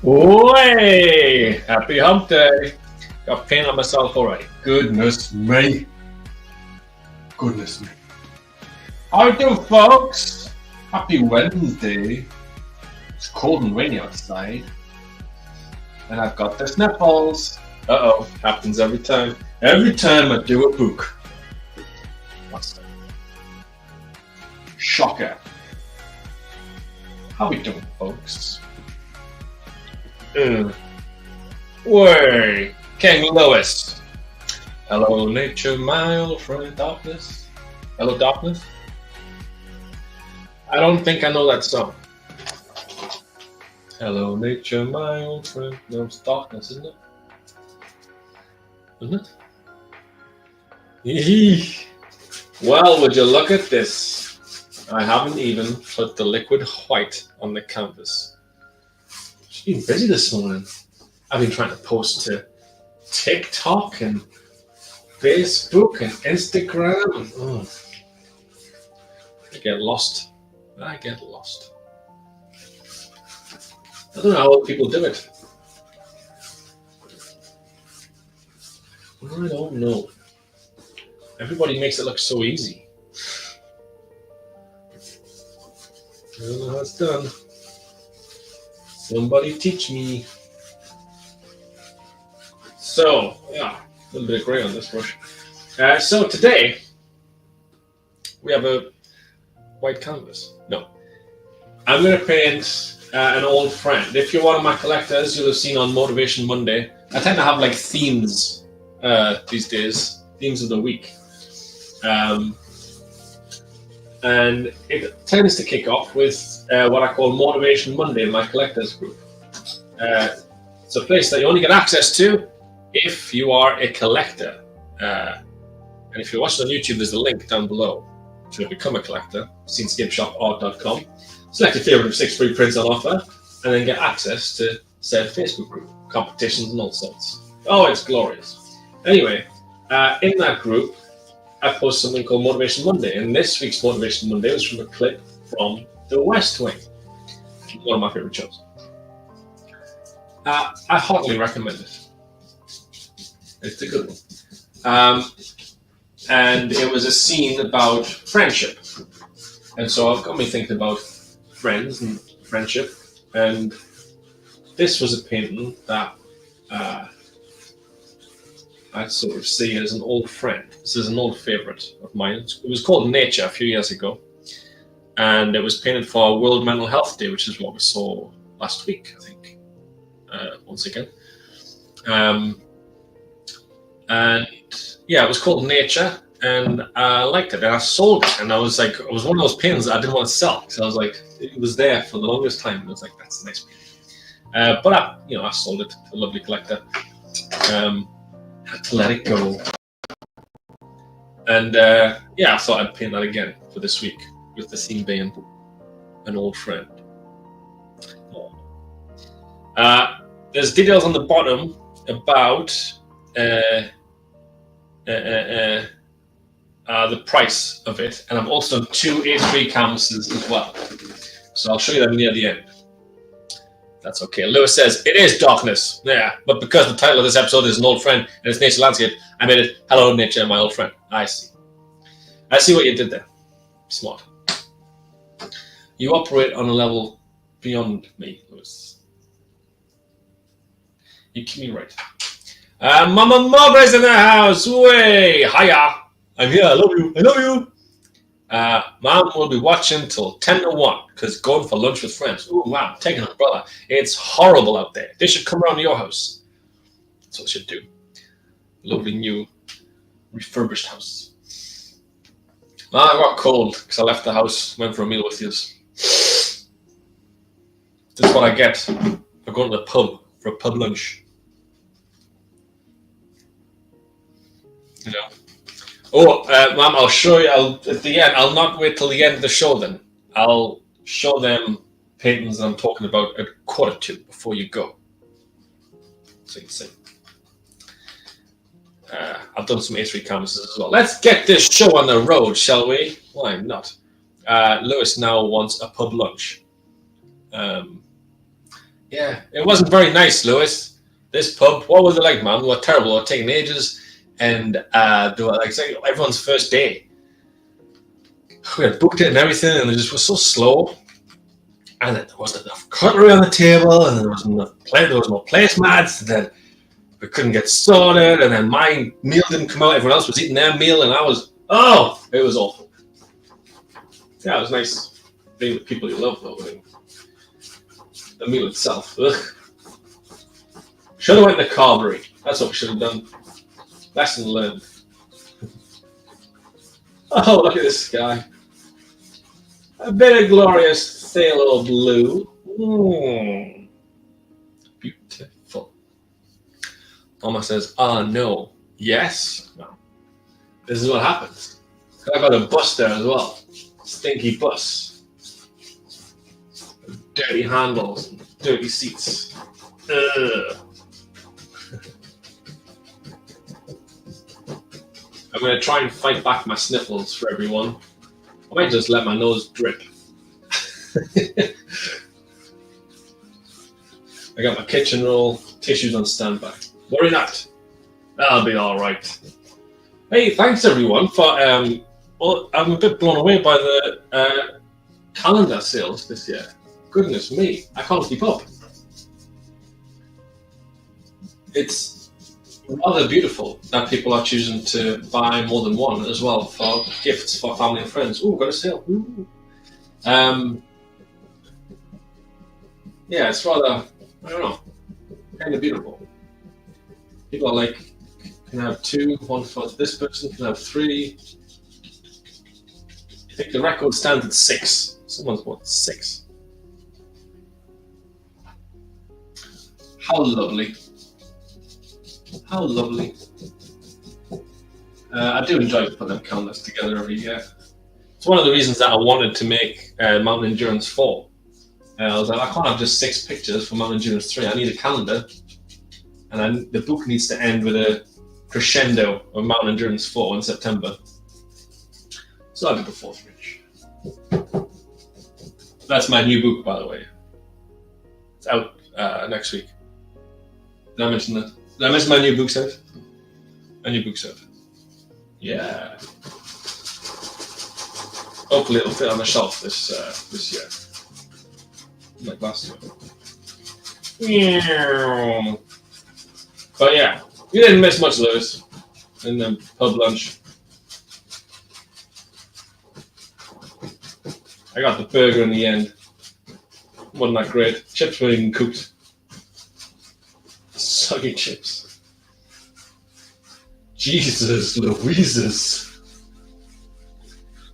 Way! Happy hump day. Got paint on myself already. Goodness me. Goodness me. How you doing, folks? Happy Wednesday. It's cold and rainy outside. And I've got the sniffles. Uh-oh. Happens every time. Every time I do a book. What's that? Shocker. How we doing, folks? Way, King Lewis. Hello, nature, my old friend, darkness. Hello, darkness. I don't think I know that song. Hello, nature, my old friend. No, it's darkness, isn't it? Isn't it? Well, would you look at this? I haven't even put the liquid white on the canvas. Been busy this morning. I've been trying to post to TikTok and Facebook and Instagram. I get lost. I don't know how people do it. I don't know. Everybody makes it look so easy. I don't know how it's done. Somebody teach me. So, yeah, a little bit of gray on this brush. So today, we have a white canvas. No. I'm going to paint an old friend. If you're one of my collectors, you'll have seen on Motivation Monday, I tend to have like themes these days, themes of the week. And it tends to kick off with what I call Motivation Monday in my collectors group. It's a place that you only get access to if you are a collector. And if you're watching on YouTube, there's a link down below to become a collector, scenescapeshopart.com. Select your favorite of 6 free prints on offer, and then get access to said Facebook group, competitions and all sorts. Oh, it's glorious. Anyway, in that group, I post something called Motivation Monday, and this week's Motivation Monday was from a clip from The West Wing, one of my favorite shows. I heartily recommend it. It's a good one. And it was a scene about friendship. And so it got me thinking about friends and friendship. And this was a painting that I sort of see as an old friend. This is an old favorite of mine. It was called Nature a few years ago. And it was painted for World Mental Health Day, which is what we saw last week, I think, once again. And yeah, it was called Nature, and I liked it, and I sold it. And I was like, it was one of those paintings that I didn't want to sell, because I was like, it was there for the longest time, and I was like, that's a nice painting. But I sold it to a lovely collector. Had to let it go. And yeah, I thought I'd paint that again for this week, with the theme being an old friend. There's details on the bottom about the price of it, and I've also done 2 A3 canvases as well. So I'll show you them near the end. That's okay. Lewis says, it is darkness. Yeah, but because the title of this episode is An Old Friend and it's Nature Landscape, I made it Hello Nature, my old friend. I see. I see what you did there. Smart. You operate on a level beyond me, Lewis. You keep me right. Mama Margaret's in the house. Way, hiya. I'm here. I love you. I love you. Mom will be watching till 10 to 1 because going for lunch with friends. Ooh, wow, taking an umbrella. It's horrible out there. They should come around to your house. That's what they should do. Lovely new refurbished house. I got cold because I left the house, went for a meal with you. This is what I get for going to the pub for a pub lunch. You know. Oh, Ma'am, I'll show you. At the end, I'll not wait till the end of the show. Then I'll show them paintings that I'm talking about at 1:45 before you go, so you can see. I've done some A3 canvases as well. Let's get this show on the road, shall we? Why not? Lewis now wants a pub lunch. Yeah, it wasn't very nice, Lewis. This pub, what was it like, man? They were terrible. They were taking ages, and they were like everyone's first day. We had booked it and everything, and they just were so slow. And then there wasn't enough cutlery on the table, and there wasn't enough there was no placemats, and then we couldn't get sorted, and then my meal didn't come out. Everyone else was eating their meal, and it was awful. Yeah, it was nice being with people you love, though. The meal itself, ugh. Should have went to Carberry. That's what we should have done. Lesson learned. Oh, look at this sky. A bit of glorious phthalo blue. Beautiful. Mama says, no. Yes. No. This is what happens. I got a bus there as well. Stinky bus. Dirty handles. Dirty seats. Ugh. I'm going to try and fight back my sniffles for everyone. I might just let my nose drip. I got my kitchen roll, tissues on standby. Worry not. That'll be alright. Hey, thanks everyone for... I'm a bit blown away by the calendar sales this year. Goodness me, I can't keep up. It's rather beautiful that people are choosing to buy more than one as well for gifts for family and friends. Ooh, got a sale. Ooh. Yeah, it's rather, I don't know, kind of beautiful. People are like, can have two, one for this person, can have three. I think the record stands at 6. Someone's bought 6. How lovely. How lovely. I do enjoy putting them calendars together every year. It's one of the reasons that I wanted to make Mountain Endurance 4. I was like, I can't have just 6 pictures for Mountain Endurance 3. I need a calendar. And the book needs to end with a crescendo of Mountain Endurance 4 in September. So I'll do the 4th Ridge. That's my new book, by the way. It's out next week. Did I mention that? Did I mention my new book's out? My new book's out. Yeah. Hopefully it'll fit on the shelf this year. Like last year. Yeah. But yeah, you didn't miss much, Lewis, in the pub lunch. I got the burger in the end. Wasn't that great? Chips weren't even cooked. Soggy chips. Jesus Louises.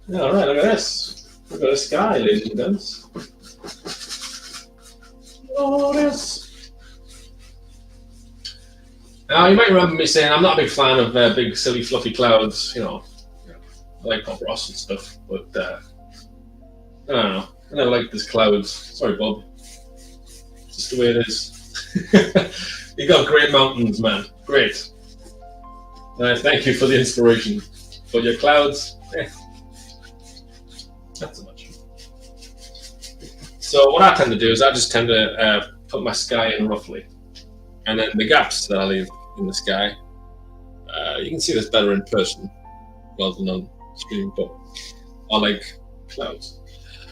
Yeah, alright, look at this. Look at the sky, ladies and gents. Glorious. Now, you might remember me saying I'm not a big fan of big, silly, fluffy clouds. You know, I like Bob Ross and stuff, but I don't know. I never liked these clouds. Sorry, Bob. It's just the way it is. You got great mountains, man. Great. Thank you for the inspiration. But your clouds, not so much. So what I tend to do is I just tend to put my sky in roughly. And then the gaps that I leave in the sky, you can see this better in person rather than on screen, but are like clouds.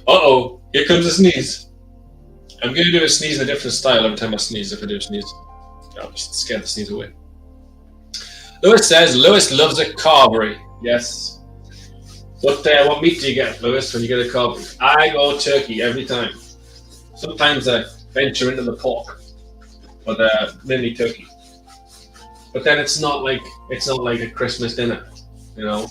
Uh-oh, here comes a sneeze. I'm going to do a sneeze in a different style every time I sneeze if I do a sneeze. I'll just scare the sneeze away. Lewis says, Lewis loves a carvery. Yes. What meat do you get, Lewis, when you get a carvery? I go turkey every time. Sometimes I venture into the pork, but mainly turkey. But then it's not like a Christmas dinner, you know.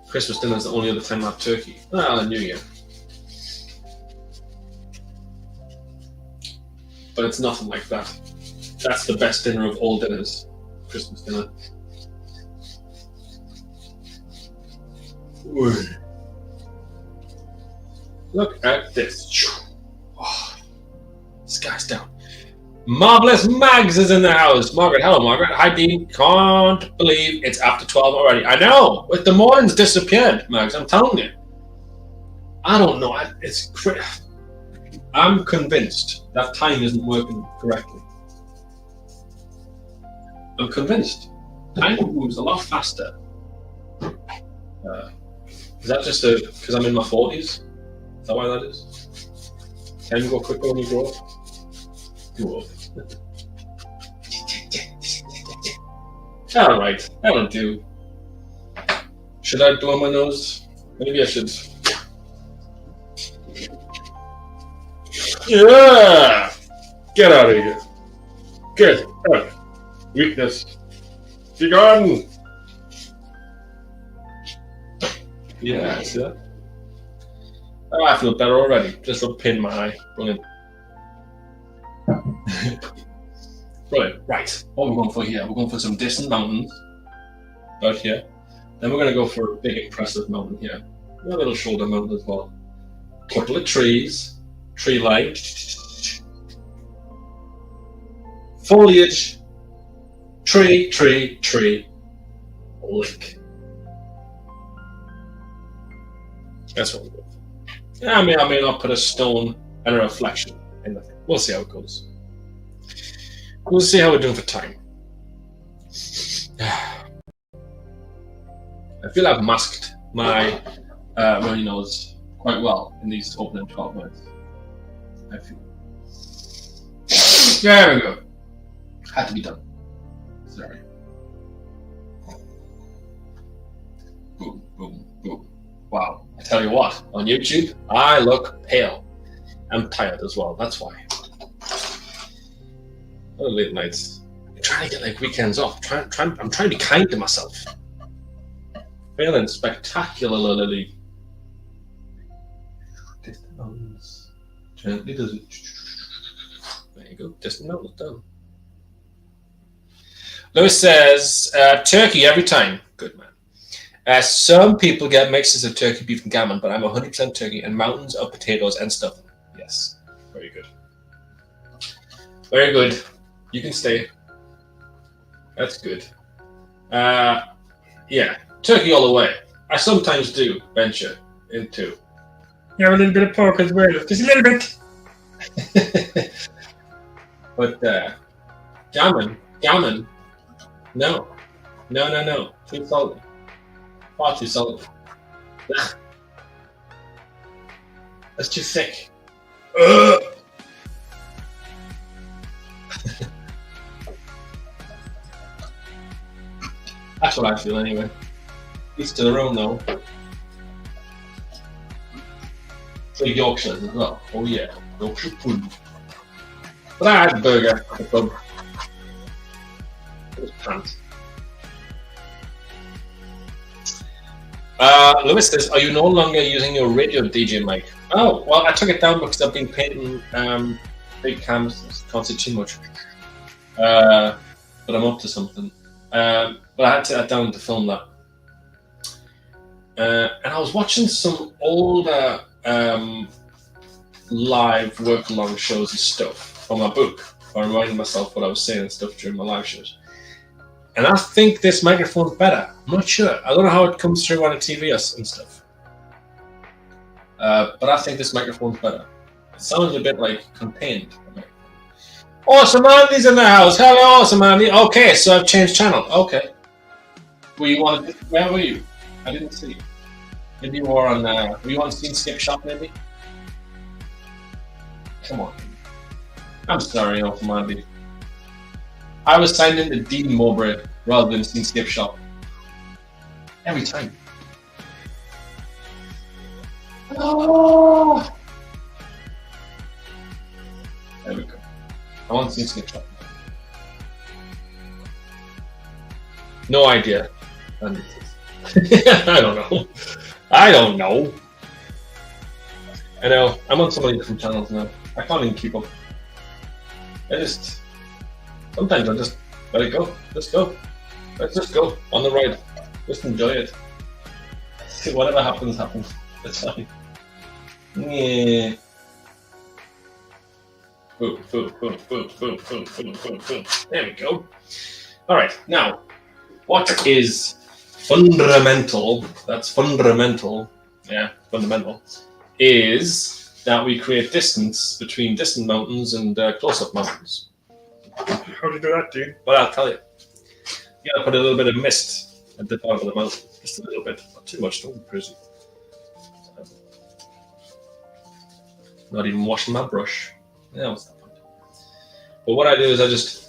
Christmas dinner is the only other time I have turkey. Well, New Year. But it's nothing like that. That's the best dinner of all dinners. Christmas dinner. Ooh. Look at this. Oh, sky's down. Marvelous Mags is in the house. Margaret, hello Margaret. Hi Dean. Can't believe it's after 12 already. I know. With the mornings disappeared, Mags. I'm telling you. I don't know. I'm convinced that time isn't working correctly. I'm convinced time moves a lot faster. Is that just because I'm in my 40s? Is that why that is? Time go quicker when you grow up? Grow up. Alright, that'll do. Should I blow my nose? Maybe I should. Yeah! Get out of here. Get out. Weakness. Be gone! Yeah, see that? Oh, I feel better already. Just a pin in my eye. Brilliant. Brilliant. Right. What are we going for here? We're going for some distant mountains. Out here. Then we're going to go for a big, impressive mountain here. A little shoulder mountain as well. Couple of trees. Tree line. Foliage. Tree. Lake. That's what we're going for. I may or may not put a stone and a reflection in the thing. We'll see how it goes. We'll see how we're doing for time. I feel I've masked my runny nose quite well in these opening 12 minutes. I feel. There we go. Had to be done. Sorry. Boom, boom, boom. Wow. I tell you what, on YouTube, I look pale. I'm tired as well, that's why. Oh, late nights. I'm trying to get like weekends off. I'm trying to be kind to myself. Failing spectacularly. Distant mountains. Gently does it. There you go. Distant mountains done. Lewis says, turkey every time. Good man. Some people get mixes of turkey, beef, and gammon, but I'm 100% turkey and mountains of potatoes and stuffing. Yes. Very good. Very good. You can stay. That's good. Yeah. Turkey all the way. I sometimes do venture into. You have a little bit of pork as well. Just a little bit. But gammon. No. Too salty. Far too salty. That's too thick. That's what I feel anyway. Each to their own though. Big Yorkshire as well. Oh yeah, Yorkshire pudding. But I had a burger at the pub. It was pants. Lewis says, are you no longer using your radio DJ mic? Oh, well, I took it down because I've been painting big cams. Can't see too much. But I'm up to something. But I had to take that down to film that. And I was watching some older live work-along shows and stuff from my book. I reminded myself what I was saying and stuff during my live shows. And I think this microphone's better. I'm not sure. I don't know how it comes through on a TV and stuff. But I think this microphone's better. It sounds a bit like contained. Awesome Andy's in the house. Hello, Awesome Andy. Okay, so I've changed channel. Okay. Where were you? I didn't see. Maybe you were on. Were you on Scene Skip Shop? Maybe. Come on. I'm sorry, Awesome Andy. I was signed into Dean Mowbray rather than Scene Skip Shop. Every time. Oh. There we go. I want Scene Skip Shop. No idea. I don't know. I know. I'm on so many different channels now. I can't even keep up. Sometimes I just let it go. Let's go. Let's just go on the ride. Just enjoy it. Whatever happens, happens. It's fine. Yeah. Boom. There we go. All right. Now, what is fundamental? That's fundamental. Yeah, fundamental. Is that we create distance between distant mountains and close-up mountains. How do you do that, dude? Well, I'll tell you. You gotta put a little bit of mist at the bottom of the mountain. Just a little bit. Not too much, don't be crazy. Not even washing my brush. Yeah, what's that point? But what I do is I just...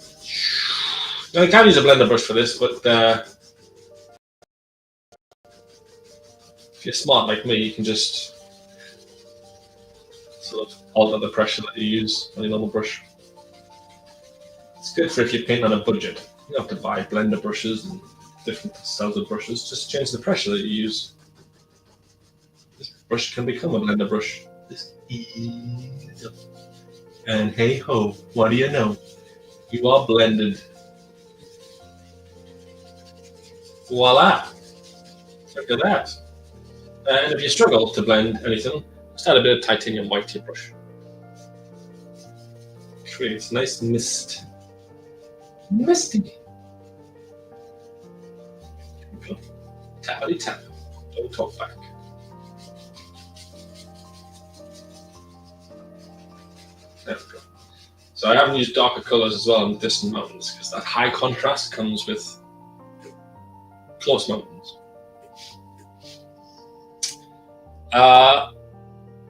Now, I can use a blender brush for this, but if you're smart like me, you can just sort of alter the pressure that you use on your normal brush. It's good for if you're painting on a budget. You don't have to buy blender brushes and different styles of brushes. Just change the pressure that you use. This brush can become a blender brush. This is... And hey ho, what do you know? You are blended. Voila! Look at that. And if you struggle to blend anything, just add a bit of titanium white to your brush. Creates nice mist. Misty. Tappity tap. Don't talk back. There we go. So I haven't used darker colors as well in distant mountains because that high contrast comes with close mountains.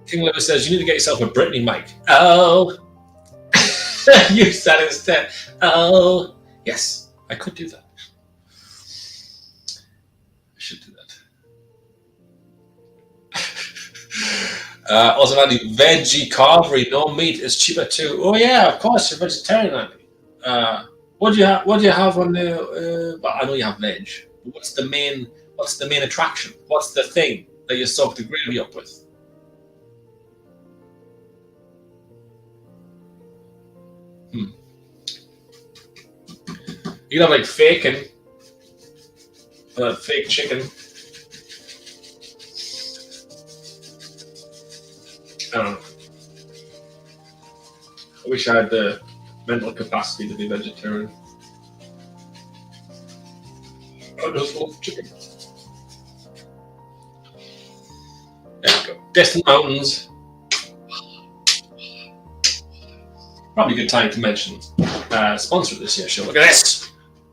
King Liver says, you need to get yourself a Britney mic. Oh. You said instead. Oh. Yes, I could do that. I should do that. Also, Andy, veggie carvery, no meat is cheaper too. Oh yeah, of course, you're vegetarian, Andy. What do you have on the? Well, I know you have veg. But what's the main attraction? What's the thing that you soak the gravy up with? You can have like fake chicken. I don't know. I wish I had the mental capacity to be vegetarian. I just love chicken. There we go. Distant mountains. Probably a good time to mention sponsor of this year's show. Look at this!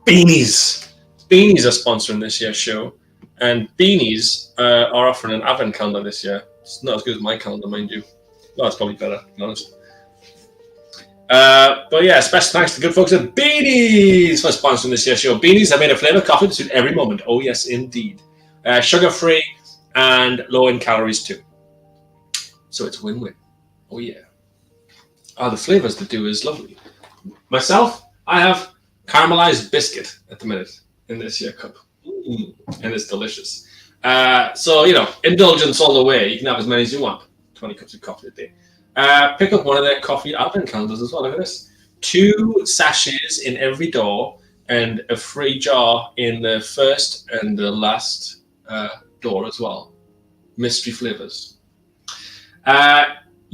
Beanies! Beanies are sponsoring this year's show. And Beanies are offering an advent calendar this year. It's not as good as my calendar, mind you. Well, it's probably better, to be honest. But yeah, special thanks to the good folks at Beanies for sponsoring this year's show. Beanies have made a flavoured coffee to suit every moment. Oh, yes, indeed. Sugar-free and low in calories, too. So it's win-win. Oh, yeah. Oh, the flavours they do is lovely. Myself, I have caramelized biscuit at the minute in this here cup. And it's delicious. So, you know, indulgence all the way. You can have as many as you want. 20 cups of coffee a day. Pick up one of their coffee advent calendars as well. Look at this. 2 sachets in every door and a free jar in the first and the last door as well. Mystery flavors.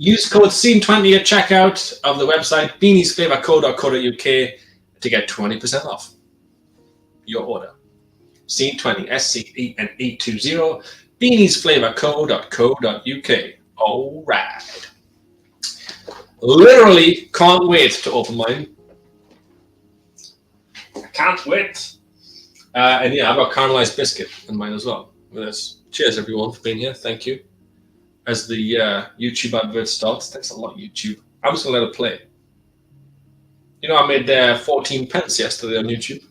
Use code SCENE20 at checkout of the website beaniesflavorco.co.uk to get 20% off your order. SCENE20, SCENE20, beaniesflavorco.co.uk. All right. Literally can't wait to open mine. I can't wait. And yeah, I've got caramelized biscuit in mine as well. With this. Cheers, everyone, for being here. Thank you. As the YouTube advert starts, thanks a lot, YouTube. I'm just gonna let it play. You know, I made 14 pence yesterday on YouTube.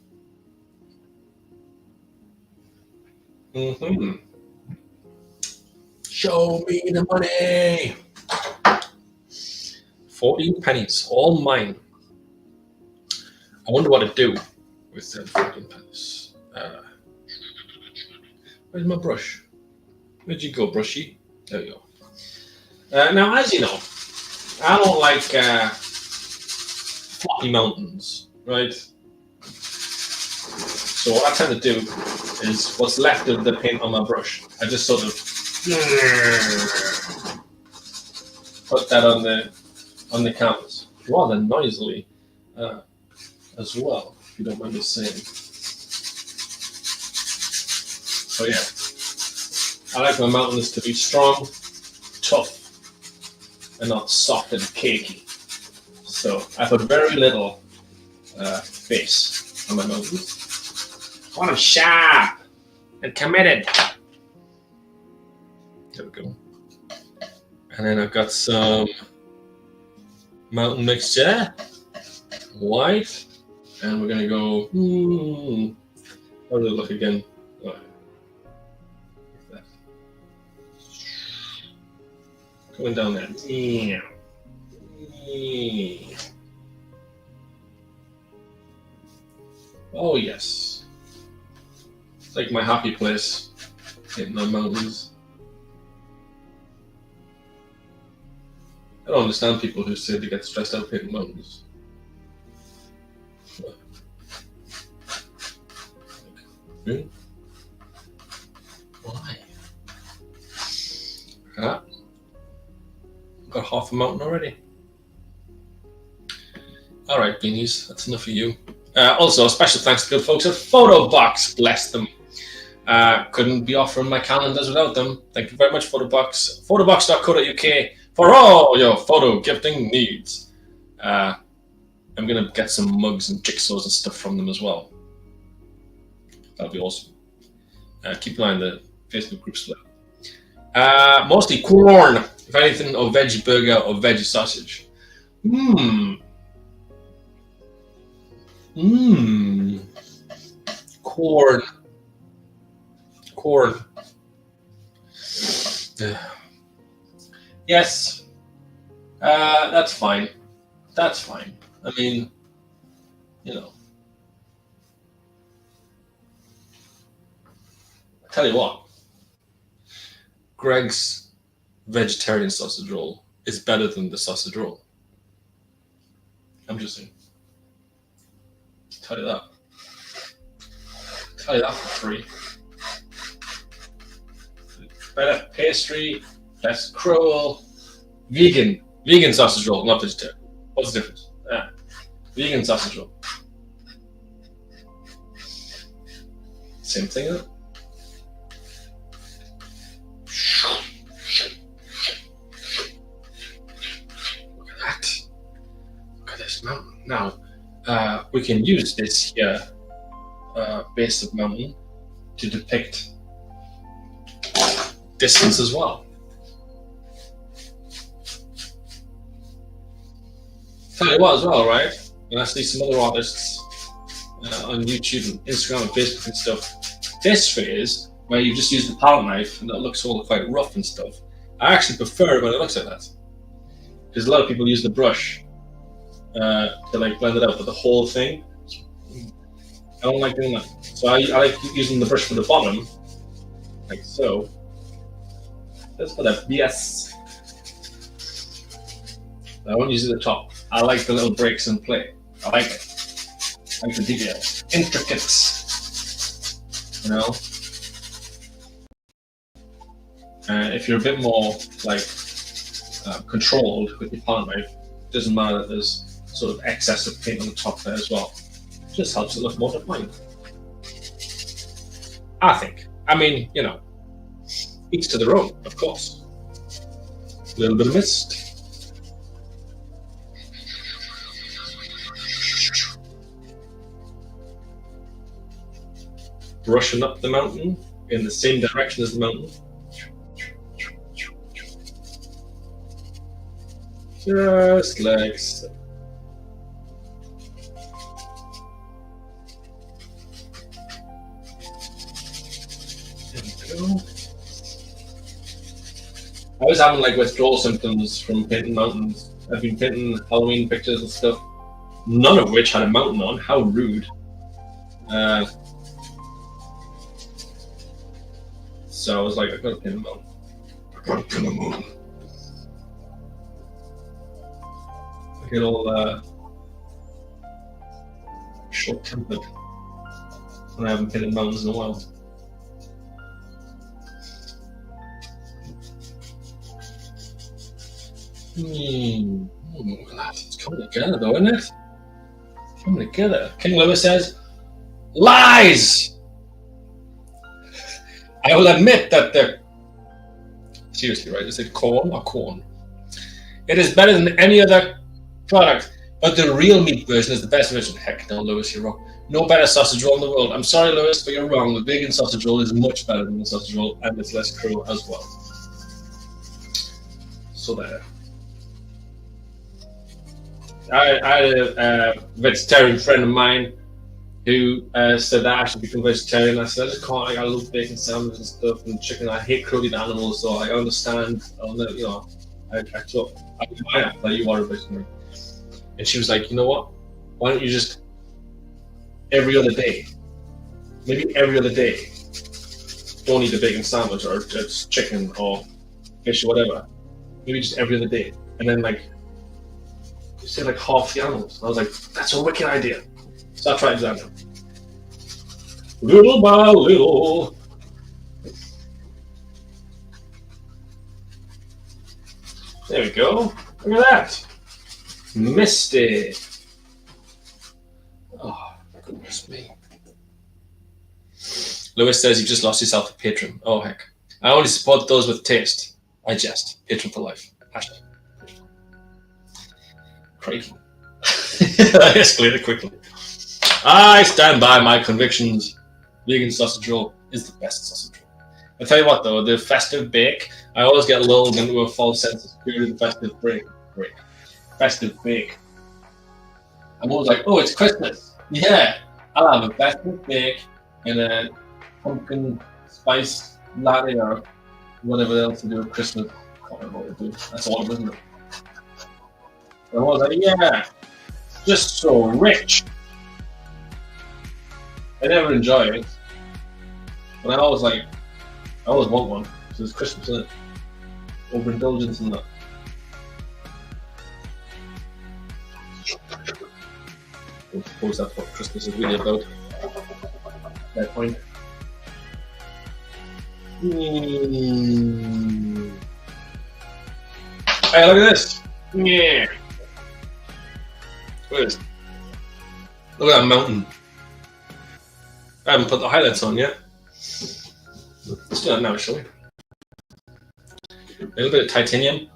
Show me the money. 14 pennies, all mine. I wonder what to do with 14 pennies. Where's my brush? Where'd you go, brushy? There we go. Now, as you know, I don't like floppy mountains, right? So what I tend to do is what's left of the paint on my brush, I just sort of put that on the canvas, rather noisily as well, if you don't mind me saying. So yeah, I like my mountains to be strong, tough, and not soft and cakey. So I put very little base on my mountains. I want them sharp and committed. There we go. And then I've got some mountain mixture, white, and we're gonna go. How does it look again? Oh, like that. Going down there. Yeah. Oh yes, it's like my happy place, hitting the mountains. I don't understand people who say they get stressed out hitting mountains. Really? Why? Look at that. I've got half a mountain already. All right, beanies, that's enough of you. Also, a special thanks to good folks at PhotoBox. Bless them. Couldn't be offering my calendars without them. Thank you very much, PhotoBox. Photobox.co.uk for all your photo gifting needs. I'm going to get some mugs and jigsaws and stuff from them as well. That'll be awesome. Keep an eye on the Facebook group split. Mostly corn, if anything, or veggie burger or veggie sausage. Corn. Yes. That's fine. That's fine. I mean, you know. I tell you what. Greg's vegetarian sausage roll is better than the sausage roll. I'm just saying. Tell you that. Tell you that for free. Better pastry, less cruel. Vegan sausage roll, not vegetarian. What's the difference? Vegan sausage roll. Same thing, isn't it? Look at that. Look at this mountain. Now, we can use this here base of mountain to depict distance as well. Tell you what as well, right? And I see some other artists on YouTube and Instagram and Facebook and stuff. This phase, where you just use the palette knife and that looks all quite rough and stuff, I actually prefer it when it looks like that. Because a lot of people use the brush to like blend it out, but the whole thing, I don't like doing that. So I like using the brush from the bottom, like so. That's for that BS. I won't use it at the top. I like the little breaks in play. I like it. I like the detail. Intricate. You know? If you're a bit more like controlled with your palette knife, it doesn't matter that there's sort of excess of paint on the top there as well. It just helps it look more defined. I think. I mean, you know, each to their own, of course. A little bit of mist. Brushing up the mountain in the same direction as the mountain. Just like so. There we go. I was having like withdrawal symptoms from painting mountains. I've been painting Halloween pictures and stuff, none of which had a mountain on. How rude. So I was like, I gotta paint a mountain. I gotta paint a mountain. I get all short-tempered when I haven't painted mountains in a while. It's coming together though, isn't it? It's coming together. King Lewis says, lies! I will admit that the... Seriously, right? Is it corn or corn? It is better than any other product, but the real meat version is the best version. Heck no, Lewis, you're wrong. No better sausage roll in the world. I'm sorry, Lewis, but you're wrong. The vegan sausage roll is much better than the sausage roll, and it's less cruel as well. So there. I had a vegetarian friend of mine who said that I should become vegetarian. I said, I just can't. I got a little bacon sandwich and stuff and chicken. I hate cruelty to animals, so I understand. I thought, I thought you are a vegetarian. And she was like, you know what? Why don't you just every other day, maybe every other day, don't eat a bacon sandwich or just chicken or fish or whatever. Maybe just every other day. And then like, you say like half the animals. I was like, that's a wicked idea. So I tried that now. Little by little. There we go. Look at that. Misty. Oh, goodness me. Lewis says you've just lost yourself a patron. Oh, heck. I only support those with taste. I jest. Patron for life. Hashtag. Crikey. I escalated quickly. I stand by my convictions. Vegan sausage roll is the best sausage roll. I tell you what, though, the festive bake, I always get lulled into a false sense of security. The festive bake. I'm always like, oh, it's Christmas. Yeah, I'll have a festive bake and a pumpkin spice latte or whatever else to do with Christmas. I can't remember what to do. That's all, isn't it? And I was like, yeah, just so rich. I never enjoy it. But I always want one. Because it's Christmas, isn't it? Overindulgence and that. I suppose that's what Christmas is really about. At that point. Hey, look at this! Yeah. Look at this. Look at that mountain. I haven't put the highlights on yet. Let's do that now, shall we? A little bit of titanium.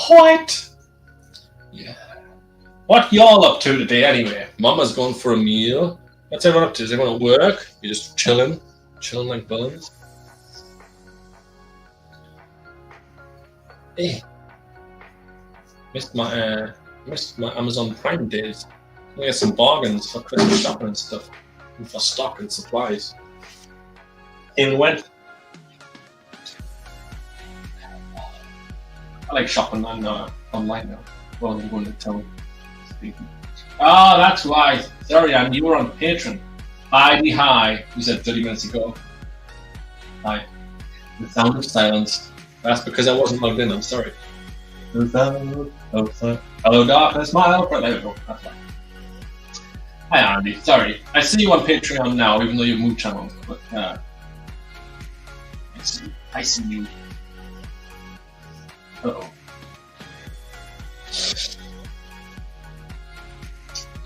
White! Yeah. What y'all up to today anyway? Mama's going for a meal. What's everyone up to? Is everyone at work? You're just chilling? Chilling like buns? Hey. Missed my Amazon Prime days. I get some bargains for Christmas shopping and stuff. And for stock and supplies. In went. I like shopping online now, rather than going to town. Oh, that's why. Sorry, Anne, you were on Patreon. Hi, you said 30 minutes ago. Hi. The sound of silence. That's because I wasn't logged in, I'm sorry. The sound of silence. Hello, darkness, my helper. There we go, that's fine. Hi, Andy. Sorry. I see you on Patreon now, even though you've moved channels. But, I see you. Uh-oh.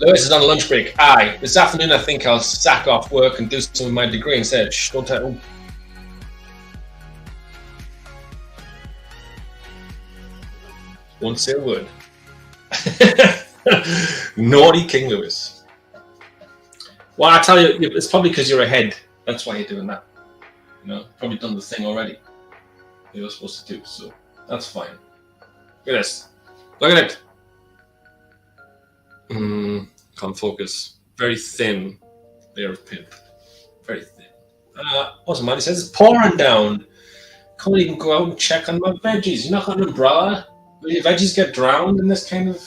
Lewis is on a lunch break. Aye. This afternoon I think I'll sack off work and do some of my degree instead. Shh, don't tell. Won't say a word. Naughty King Lewis. Well, I tell you, it's probably because you're ahead. That's why you're doing that. You know, probably done the thing already you were supposed to do, so that's fine. Look at this. Look at it. Can't focus. Very thin layer of paint. Very thin. Wasn't mine. It says it's pouring down. Can't even go out and check on my veggies. You're not got an umbrella. Will your veggies get drowned in this kind of...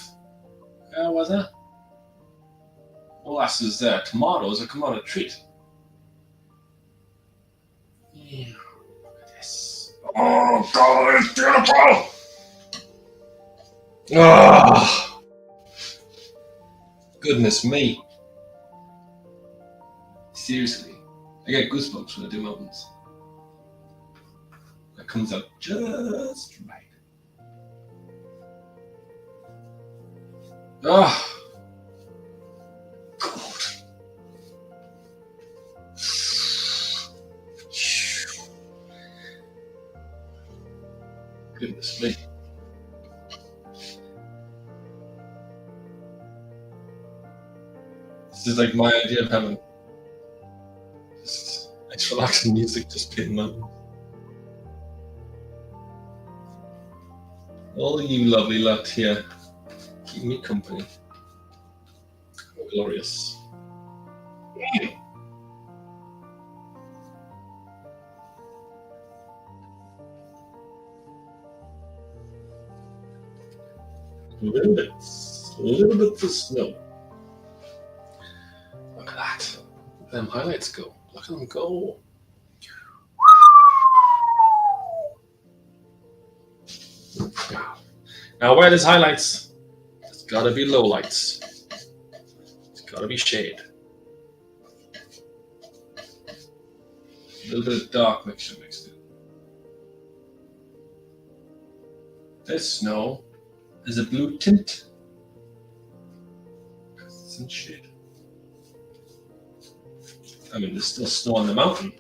what's that? Molasses there. Tomatoes are come on a treat. Yeah. Look at this. Oh, God, it's beautiful! Oh, goodness me. Seriously. I get goosebumps when I do mountains. That comes out just right. Oh, God. Goodness me. is like my idea of heaven. Just nice relaxing music, just painting mountains. All you lovely lot here, keep me company. Oh, glorious. Little bits of snow. Look at that. Them highlights go. Look at them go. Now where there's highlights, there's gotta be lowlights. It's gotta be shade. A little bit of dark mixture mixed in. There's snow. There's a blue tint. It's in shade. I mean, there's still snow on the mountain.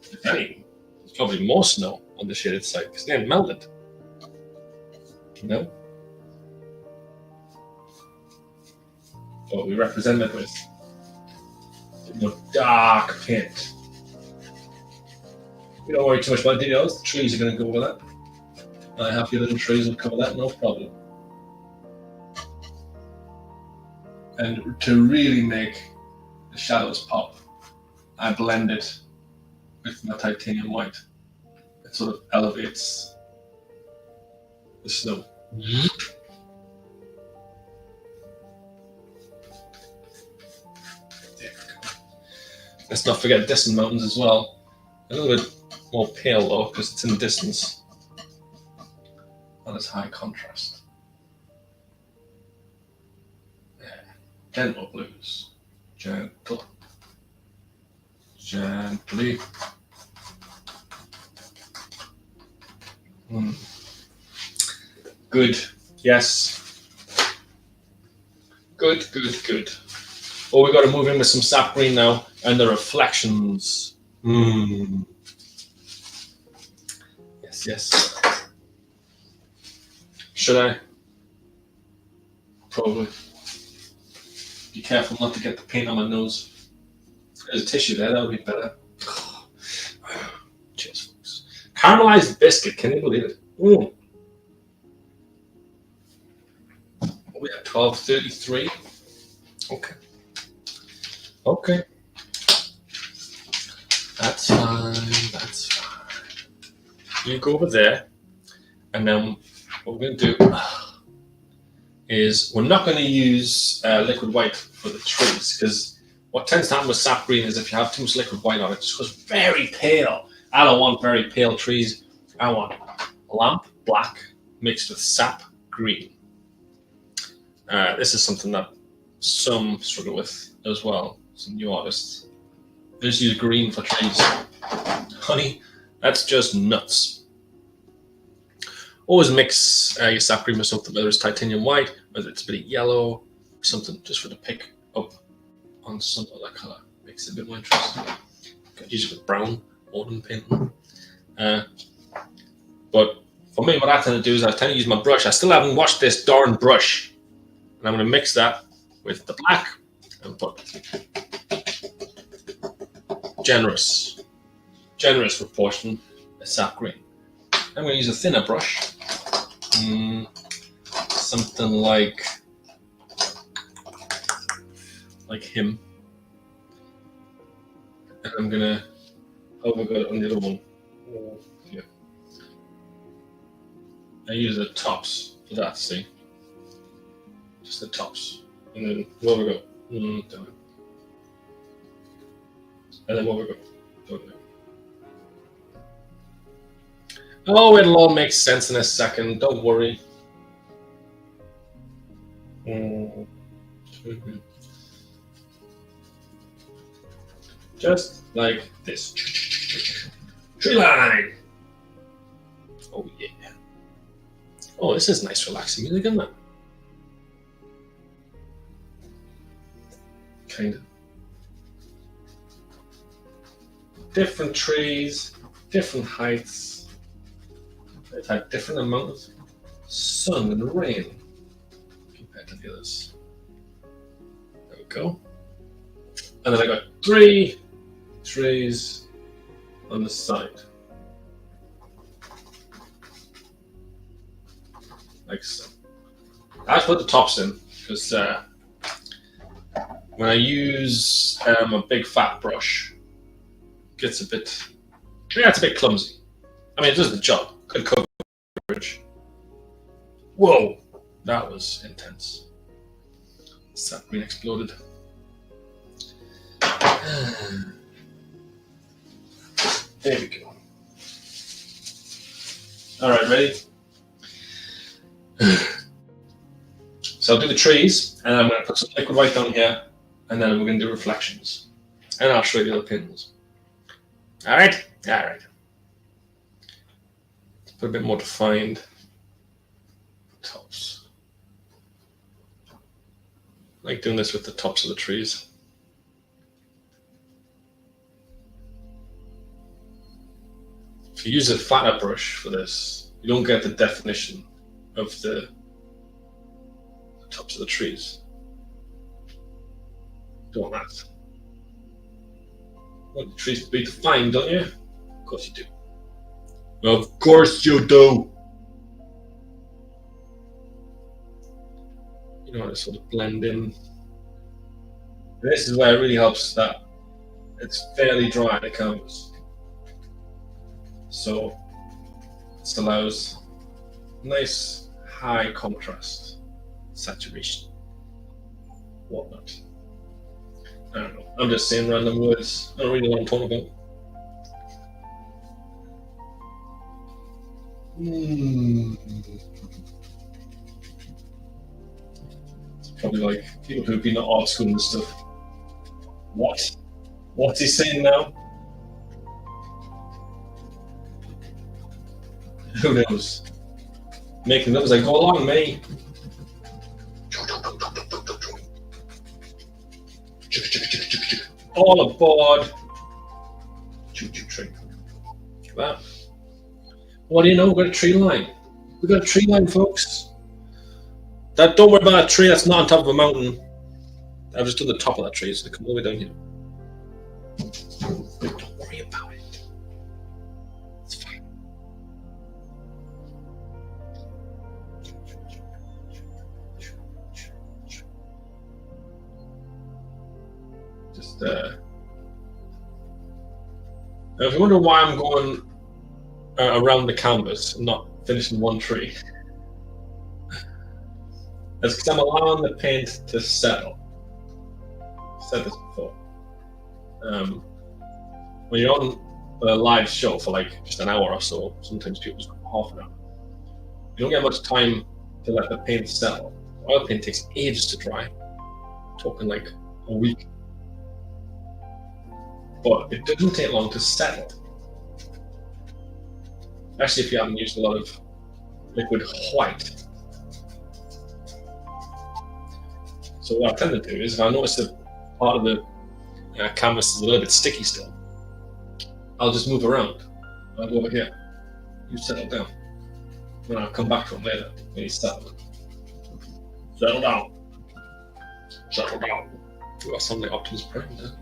If any, there's probably more snow on the shaded side because they ain't melted. No? What we represent it with. More dark paint. We don't worry too much about details. The trees are going to go with that. My happy little trees will cover that, no problem. And to really make the shadows pop, I blend it with my titanium white. It sort of elevates the snow. There we go. Let's not forget distant mountains as well. A little bit more pale though, because it's in the distance. Not as high contrast. Yeah. Gentle blues. Gentle. Gently. Good. Yes. Good. Oh, we got to move in with some sap green now and the reflections. Yes. Should I? Probably. Be careful not to get the paint on my nose. There's a tissue there, that would be better. Cheers, folks. Caramelized biscuit, can you believe it? We have 12:33. Okay. That's fine. You go over there, and then what we're going to do is we're not going to use liquid white for the trees, because what tends to happen with sap green is if you have too much liquid white on it, it just goes very pale. I don't want very pale trees. I want lamp black mixed with sap green. This is something that some struggle with as well, some new artists. They just use green for trees. Honey, that's just nuts. Always mix your sap green with something, whether it's titanium white, whether it's a bit of yellow, something just for the pick up on some other colour. Makes it a bit more interesting. Could use it with brown, autumn painting. But for me, what I tend to do is I tend to use my brush. I still haven't washed this darn brush. And I'm going to mix that with the black and put generous proportion of sap green. I'm going to use a thinner brush. Something like him. And I'm going to overgo on the other one. Yeah. I use the tops for that, see? Just the tops. And then where we go? Down. And then where we go? Down there. Oh, it'll all make sense in a second. Don't worry. Just like this. Tree line. Oh, yeah. Oh, this is nice, relaxing music, isn't it? Kind of. Different trees, different heights. They've had different amount of sun and rain compared to the others. There we go. And then I got 3 trees on the side. Like so. I put the tops in because when I use a big fat brush, it gets a bit, it's a bit clumsy. I mean, it does the job. Good coverage. Whoa, that was intense. Sap green exploded. There we go. All right, ready? So I'll do the trees, and I'm going to put some liquid white down here, and then we're going to do reflections. And I'll show you the other pins. All right? All right. Let's put a bit more defined tops. I like doing this with the tops of the trees. If you use a flatter brush for this, you don't get the definition of the tops of the trees. Don't that. You want the trees to be defined, don't you? Of course you do. Of course you do. You know how to sort of blend in. This is where it really helps that it's fairly dry, the canvas. So this allows nice high contrast, saturation, whatnot. I don't know. I'm just saying random words. I don't really know what I'm talking about. It's probably like people who've been at art school and stuff. What? What's he saying now? Who knows? Making them as I go along, mate. All aboard. Choo-choo train. Wow. What do you know? We've got a tree line. We've got a tree line, folks. Don't worry about a tree that's not on top of a mountain. I've just done the top of that tree, so come all the way down here. Don't worry about it. It's fine. Just now, if you wonder why I'm going around the canvas and not finishing one tree, that's because I'm allowing the paint to settle. I've said this before. When you're on a live show for like just an hour or so, sometimes people just go half an hour. You don't get much time to let the paint settle. Oil paint takes ages to dry. I'm talking like a week. But it doesn't take long to settle. Especially if you haven't used a lot of liquid white. So what I tend to do is if I notice that part of the canvas is a little bit sticky still, I'll just move around. I'll go over here. You settle down. And I'll come back to him later when he's settled. Settle down. Settle down. Ooh, that sounds like Optimus Prime, doesn't it?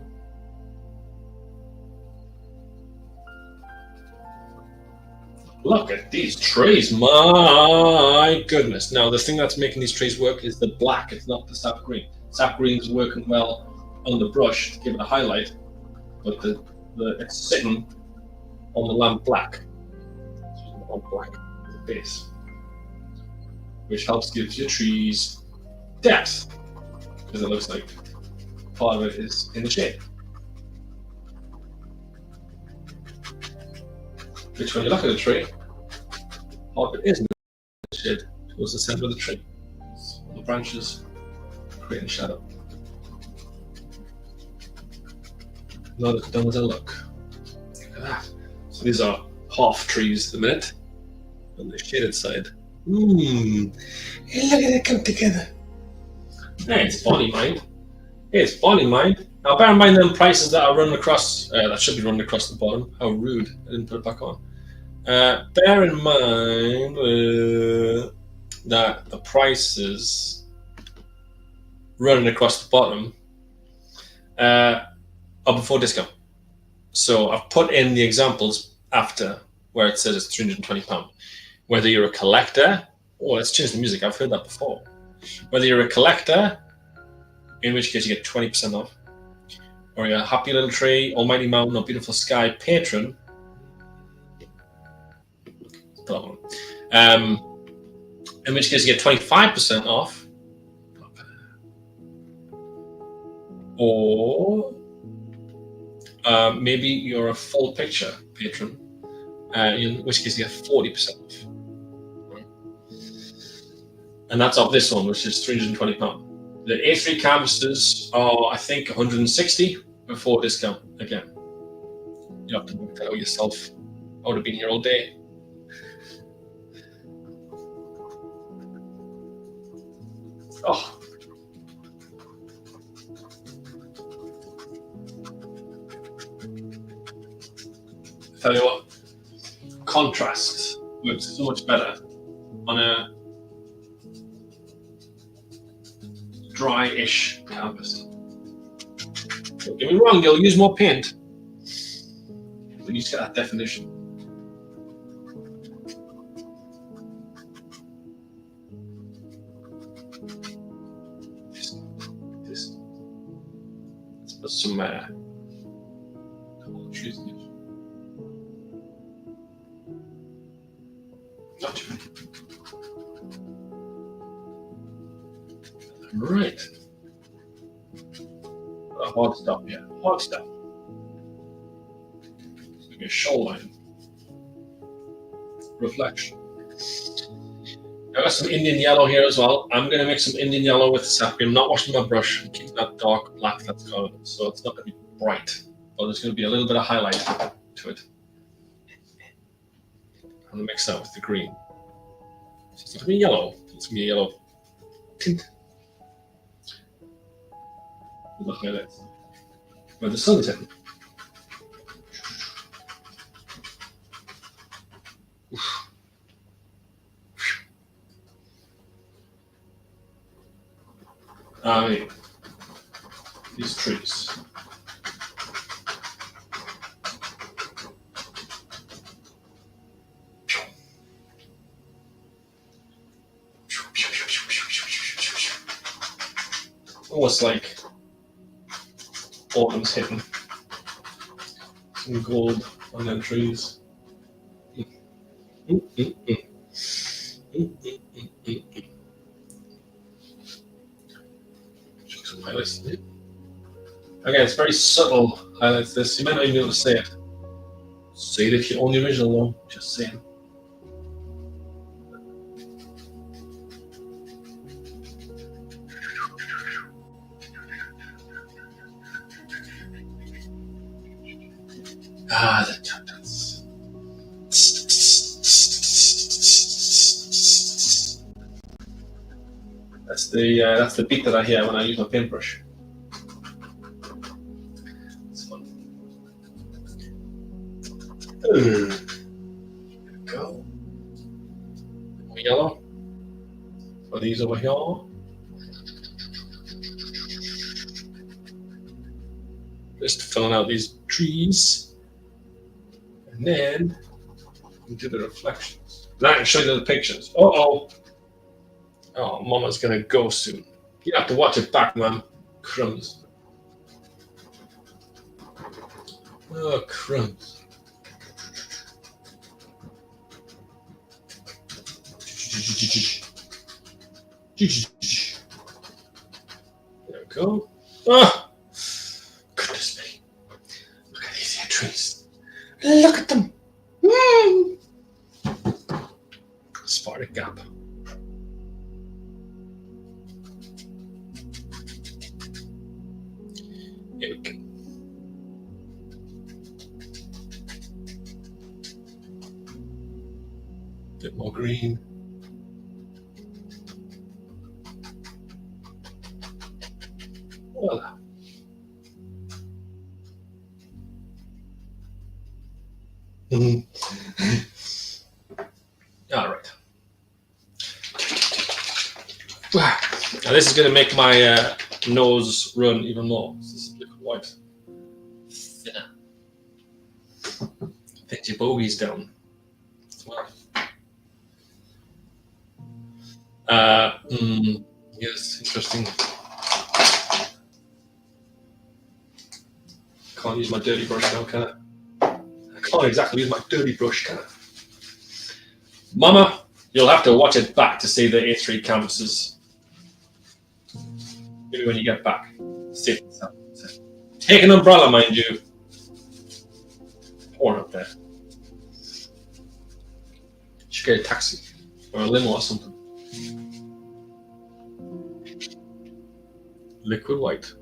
Look at these trees, my goodness. Now, the thing that's making these trees work is the black, it's not the sap green. Sap green is working well on the brush to give it a highlight, but it's sitting on the lamp black. On black, the base, which helps give your trees depth, because it looks like part of it is in the shade. Which, when you look at the tree, part of it is in the shade towards the center of the tree. So the branches creating shadow. Not as dumb as I look. Look at that. So these are half trees at the minute. On the shaded side. Hey, look at it come together. Hey, it's funny, mind. It's funny, mind. Now, bear in mind them prices that are running across, that should be running across the bottom. How rude, I didn't put it back on. Bear in mind that the prices running across the bottom or before discount. So I've put in the examples after where it says it's £320. Whether you're a collector, oh, let's change the music. I've heard that before. Whether you're a collector, in which case you get 20% off, or you're a Happy Little Tree, Almighty Mountain, or Beautiful Sky patron, in which case you get 25% off, or maybe you're a full picture patron, in which case you get 40% off. And that's off this one, which is £320. The A3 canvases are, I think, 160 before discount. Again, you have to work that out yourself. I would have been here all day. Oh. I tell you what, contrast works so much better on a dry-ish canvas. Don't get me wrong, you'll use more paint, but you just get that definition. Let's put some trees in it. Not too many. Right. Hard stuff, yeah. Hard stuff. It's going to be a shoreline. Reflection. I've got some Indian yellow here as well. I'm going to mix some Indian yellow with sapphire. I'm not washing my brush. I'm keeping that dark black that's got it. So it's not going to be bright. But there's going to be a little bit of highlight to it. I'm going to mix that with the green. It's not going to be yellow. It's going to be a yellow tint. The highlights where the sun's hitting. These trees. Almost like autumn's hitting. Some gold on them trees. Some highlights. Again, it's very subtle highlights. This you might not even be able to say it. Say it if you own the original, though. Just saying. Ah, the turtles. That's the beat that I hear when I use my paintbrush. It's fun. There we go. More yellow for these over here. Just filling out these trees. And then we do the reflections. Now I can show you the pictures. Uh-oh. Oh, Mama's gonna go soon. You have to watch it back, man. Crumbs. Oh, crumbs. There we go. Oh, goodness me. Look at these here trees. Look at them. Sparta Gap. Here we go. Bit more green. Voila. All right. Wow. Now this is going to make my nose run even more. This is liquid Get your bogies down. Well, yes, interesting. Can't use my dirty brush now, can I? I can't exactly use my dirty brush, can I? Mama, you'll have to watch it back to see the A3 canvases. Maybe when you get back. See it. Take an umbrella, mind you. Pouring up there. Should get a taxi or a limo or something. Liquid white.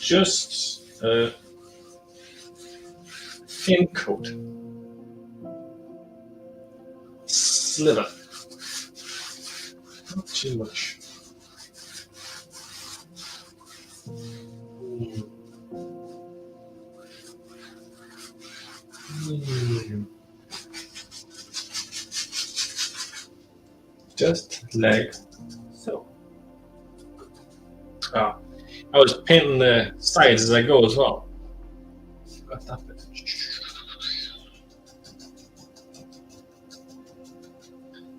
Just a thin coat. Slither. Not too much. Just like so. I was painting the sides as I go as well. Got that bit.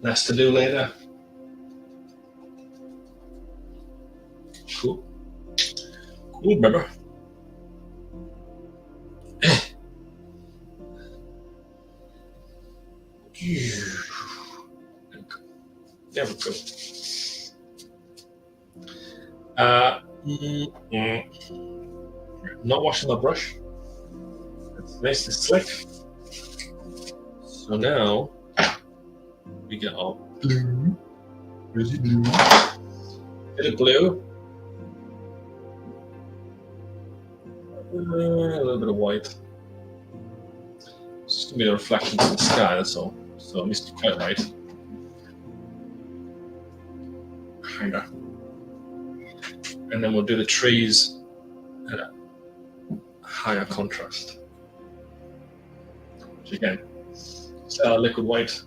Less to do later. Cool. Cool, baby. There we go. Not washing my brush. It's nice and slick. So now we get our blue. Where's the blue? Bit of blue. A little bit of white. It's just gonna be a reflection to the sky, that's all. So at least quite right. Kinda. And then we'll do the trees at a higher contrast. Which again, liquid white,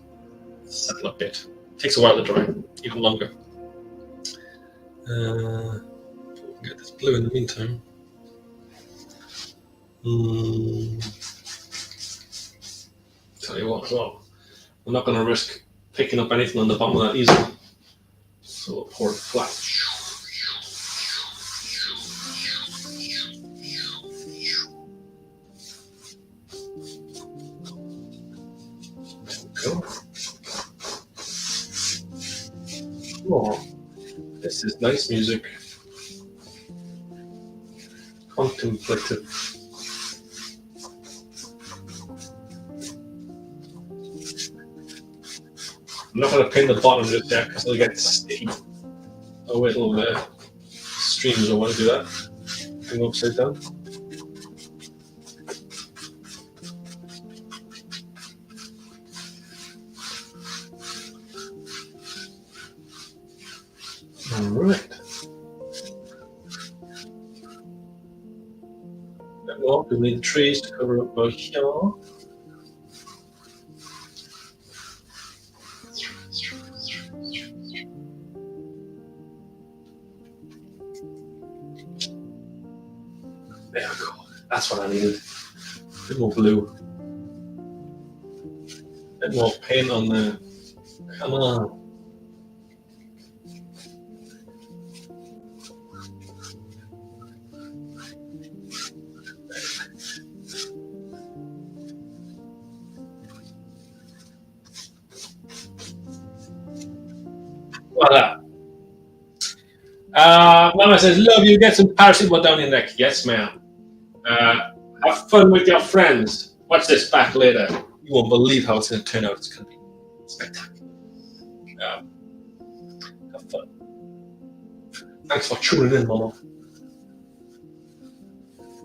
settle a bit. Takes a while to dry, even longer. Get this blue in the meantime. Tell you what, well, I'm not going to risk picking up anything on the bottom of that easel. So we'll pour it flat. Go. Oh, this is nice music. Contemplative. I'm not going to paint the bottom just yet because it'll get sticky. Oh wait, it'll streams. I want to do that. Hang upside down. Alright. Well, we need the trees to cover up both here. There we go. That's what I needed. A bit more blue. A bit more paint on there. Come on. Voila. Mama says, love you, get some paracetamol down your neck. Yes, ma'am. Have fun with your friends. Watch this back later. You won't believe how it's going to turn out. It's going to be spectacular. Have fun. Thanks for tuning in, Mama.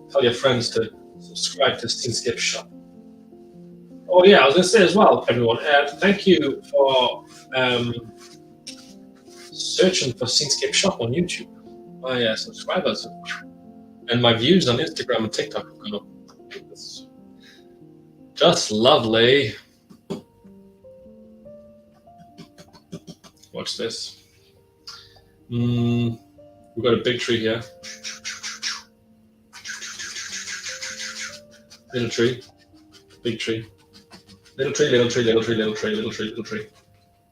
Tell your friends to subscribe to Steenscape Shop. Oh yeah, I was going to say as well, everyone, thank you for searching for Steenscape Shop on YouTube. My subscribers and my views on Instagram and TikTok have gone up. It's just lovely. Watch this. We've got a big tree here. Little tree. Big tree. Little tree, little tree, little tree, little tree, little tree, little tree.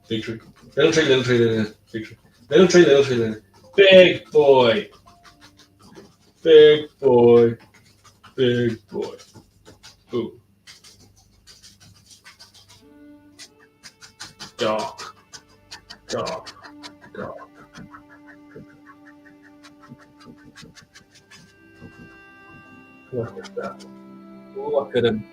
Big tree. Little tree, little tree, little tree. Big tree. Little tree, little tree, little tree. Big boy. Big boy. Big boy. Ooh. Dog. Dog. Dog. Look at that. Look at him.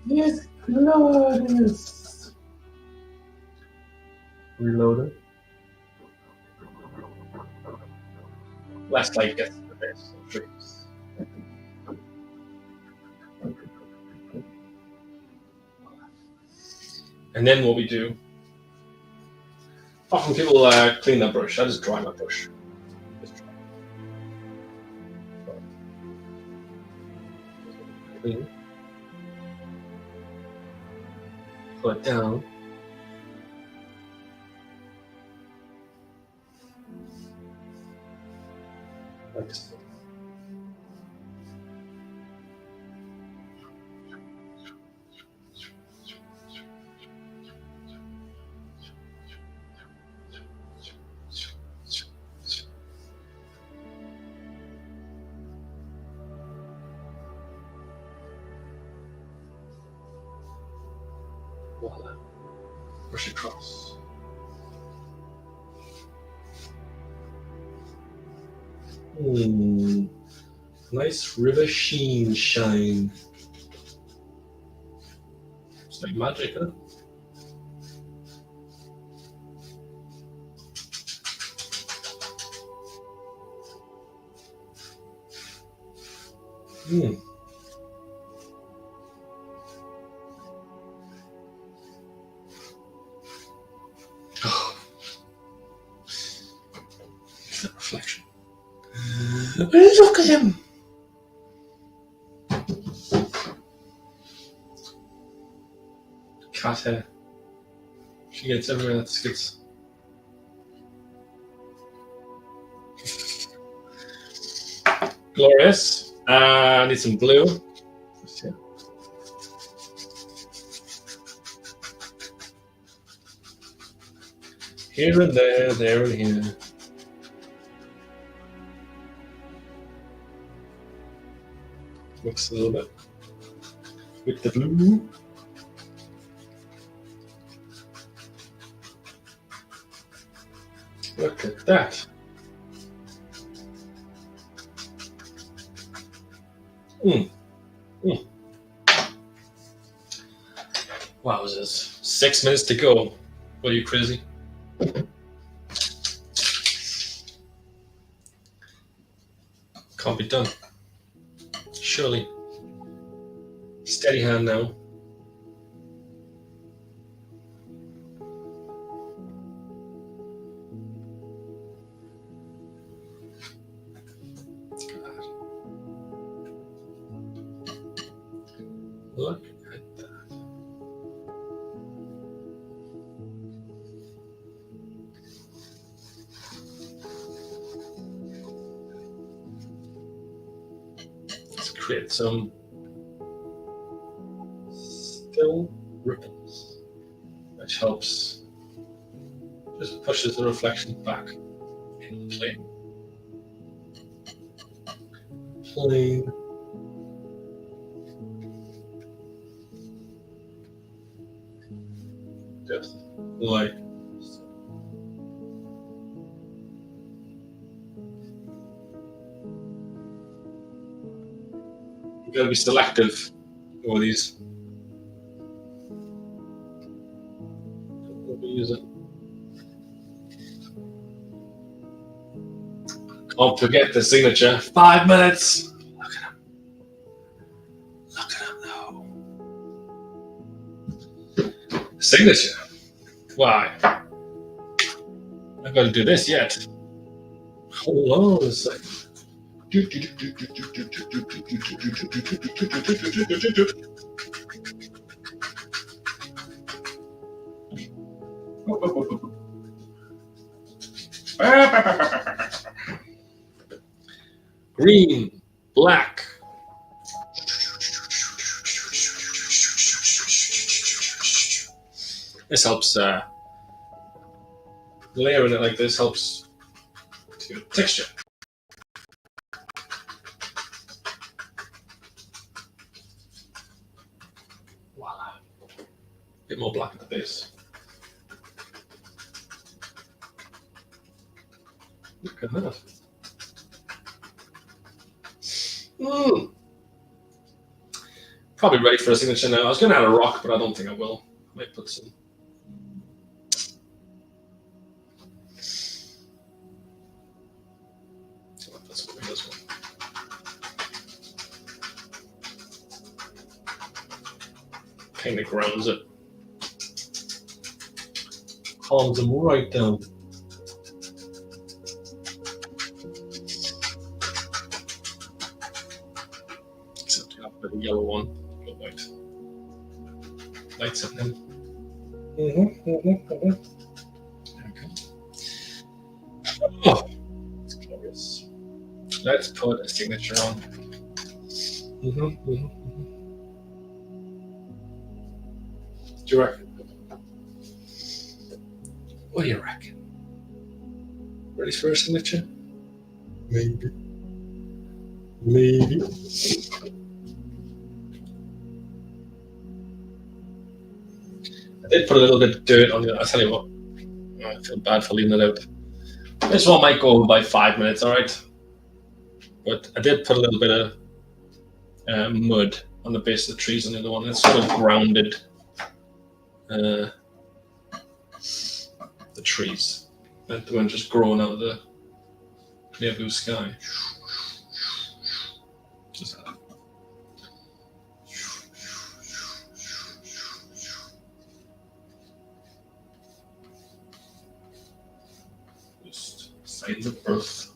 He's glorious. Reloading. Last light gets the best of dreams. And then what we do, often people clean their brush. I just dry my brush. Clean. Pull it down. Like so. Voila. Brush across. Nice river shine. It's like magic, huh? Oh. That reflection. Look at him! Cat hair. She gets everywhere that skips. Glorious. I need some glue. Here and there and here. Mix a little bit with the glue. Look at that. Wowzers. 6 minutes to go. What are you, crazy? Can't be done. Surely. Steady hand now. Look at that. Let's create some still ripples, which helps, just pushes the reflection back in plane. Plane. Just like so. You gotta be selective over these. Don't use it. Can't forget the signature. 5 minutes. Look at him. Look at him now. Signature. Why? I've got to do this yet. Hold on a second. Green, black. This helps. Layering it like this helps to get texture. Voila. A bit more black at the base. Look at that. Probably ready for a signature now. I was going to add a rock, but I don't think I will. I might put some. This one. Kind of grounds it. Calms them right down. Except you have a bit of yellow one. White. Lights up then. Okay. Oh, it's glorious. Let's put a signature on. Do you reckon? What do you reckon? Ready for a signature? Maybe. Maybe. I did put a little bit of dirt on it. I'll tell you what. I feel bad for leaving it out. This one might go by 5 minutes, alright? But I did put a little bit of mud on the base of the trees on the other one. It's sort of grounded the trees. And the one just growing out of the clear blue sky. Just that. Just signs of birth.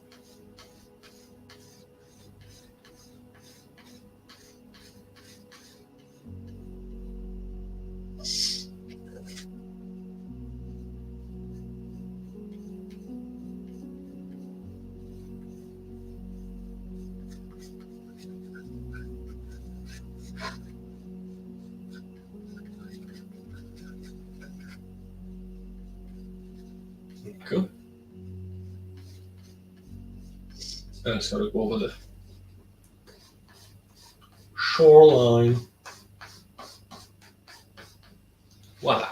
Cool. And it's got to go over the shoreline. Voila.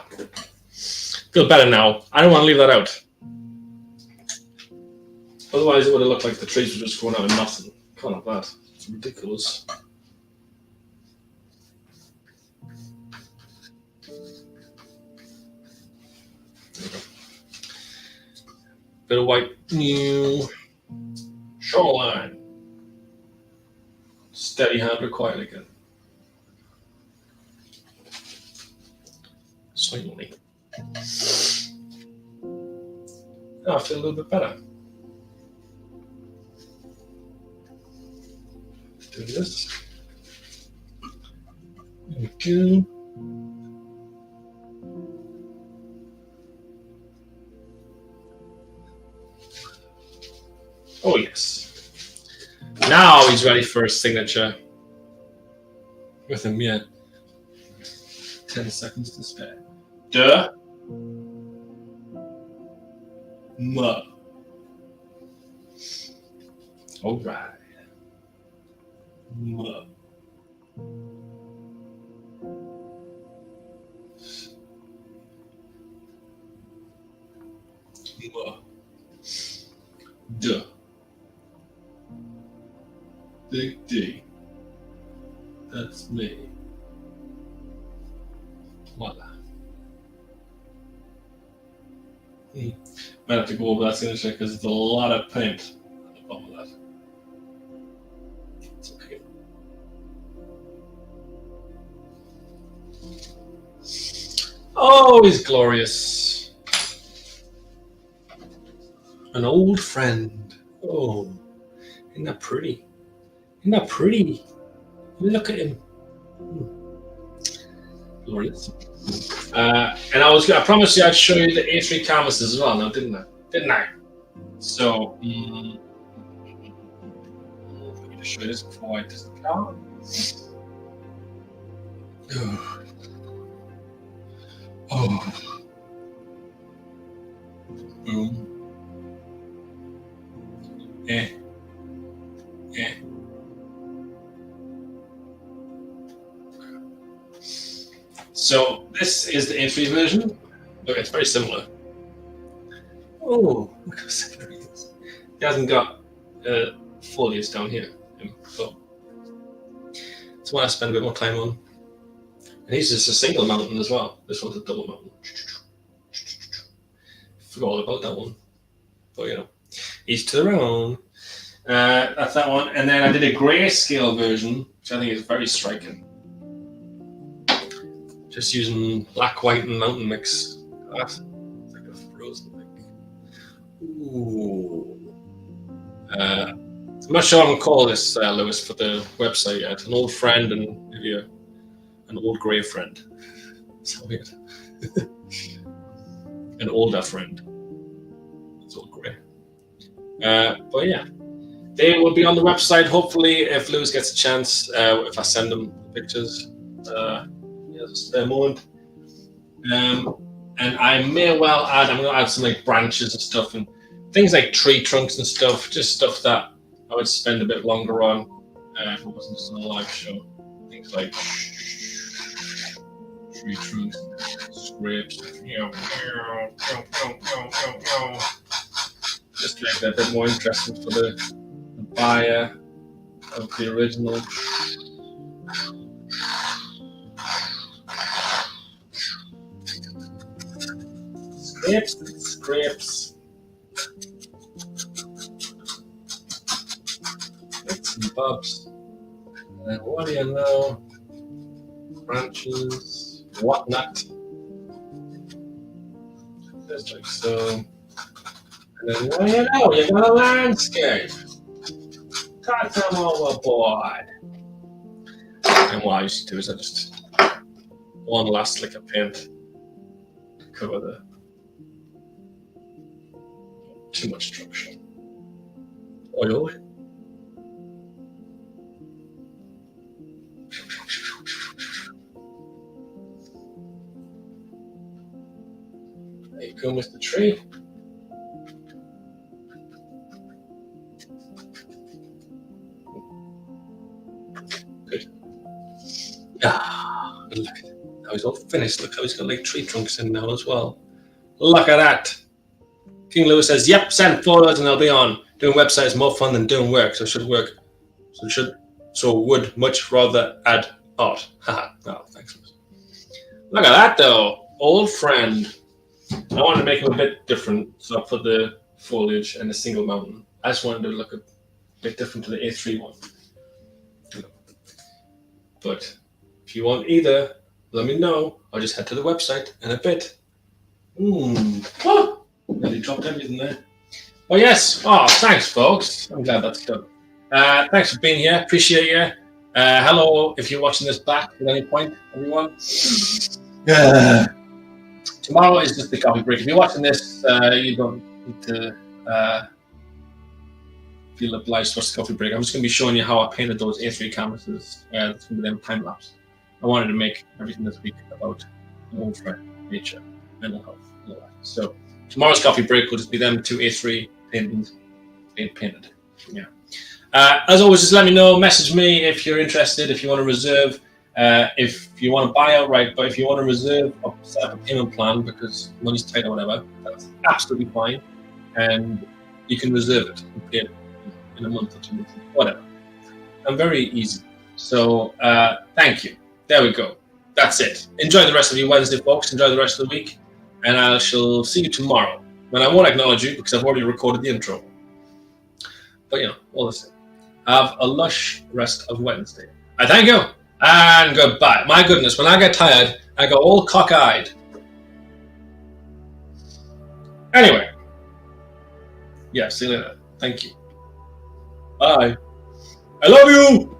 Feel better now. I don't want to leave that out. Otherwise, it would have looked like the trees were just going out of nothing. Can't have that. It's ridiculous. Bit of white, new shoreline. Steady hand required again. Slightly. Now I feel a little bit better. Let's do this. There we go. Oh, yes. Now he's ready for his signature. With him, yeah. 10 seconds to spare. Duh. Muh. All right. Muh. Muh. Duh. Big D. That's me. Voila. Might have to go over that signature because it's a lot of paint on the bottom of that. It's okay. Oh, he's glorious. An old friend. Oh, isn't that pretty? Isn't that pretty? Look at him. Glorious. And I promised you I'd show you the A3 canvases as well. Now, didn't I? Didn't I? So, let me just show you this before I test the car. Oh. Boom. Eh. So this is the A3 version. Look, it's very similar. Oh, look how similar it is. It hasn't got foliage down here. So it's one I spend a bit more time on. And he's just a single mountain as well. This one's a double mountain. Forgot all about that one. But you know, each to their own. That's that one. And then I did a grayscale version, which I think is very striking. Just using black, white, and mountain mix. It's like a frozen thing. Ooh. I'm not sure I'm going to call this, Lewis, for the website yet. An old friend and maybe an old grey friend. So weird. An older friend. It's all grey. But yeah. They will be on the website, hopefully, if Lewis gets a chance, if I send them pictures. Just a moment. And I may well add, I'm going to add some like branches and stuff and things like tree trunks and stuff, just stuff that I would spend a bit longer on if it wasn't just on a live show. Things like tree trunks, scrapes, just to make that a bit more interesting for the buyer of the original. Scrapes. Bits and bobs. And what do you know? Branches, whatnot. Just like so. And then what do you know? You got a landscape. Come overboard. And what I used to do is I just one last lick of paint to cover the too much structure. Oil. There you go, Mr. Tree. Good. Ah, look. Now he's all finished. Look how he's got like tree trunks in now as well. Look at that. King Lewis says, yep, send photos and they'll be on. Doing websites is more fun than doing work, so it should work. So would much rather add art. Haha. Oh, thanks, Lewis. Look at that though. Old friend. I wanted to make him a bit different, so I put the foliage and a single mountain. I just wanted to look a bit different to the A3 one. But if you want either, let me know. I'll just head to the website in a bit. Oh! Nearly dropped everything there. Oh, yes. Oh, thanks, folks. I'm glad that's done. Thanks for being here. Appreciate you. Hello, if you're watching this back at any point, everyone. Tomorrow is just the coffee break. If you're watching this, you don't need to feel obliged to watch the coffee break. I'm just going to be showing you how I painted those A3 canvases. It's going to be them time lapse. I wanted to make everything this week about old friend, nature, mental health, and all that. So tomorrow's coffee break will just be them two A3 paintings being painted. Yeah. As always, just let me know. Message me if you're interested. If you want to reserve. If you want to buy outright, but if you want to reserve or set up a payment plan because money's tight or whatever, that's absolutely fine. And you can reserve it and pay it in a month or 2 months, whatever. I'm very easy. So thank you. There we go. That's it. Enjoy the rest of your Wednesday, folks. Enjoy the rest of the week. And I shall see you tomorrow. And I won't acknowledge you because I've already recorded the intro. But, you know, all the same. Have a lush rest of Wednesday. I thank you. And goodbye. My goodness, when I get tired, I go all cockeyed. Anyway. Yeah, see you later. Thank you. Bye. I love you.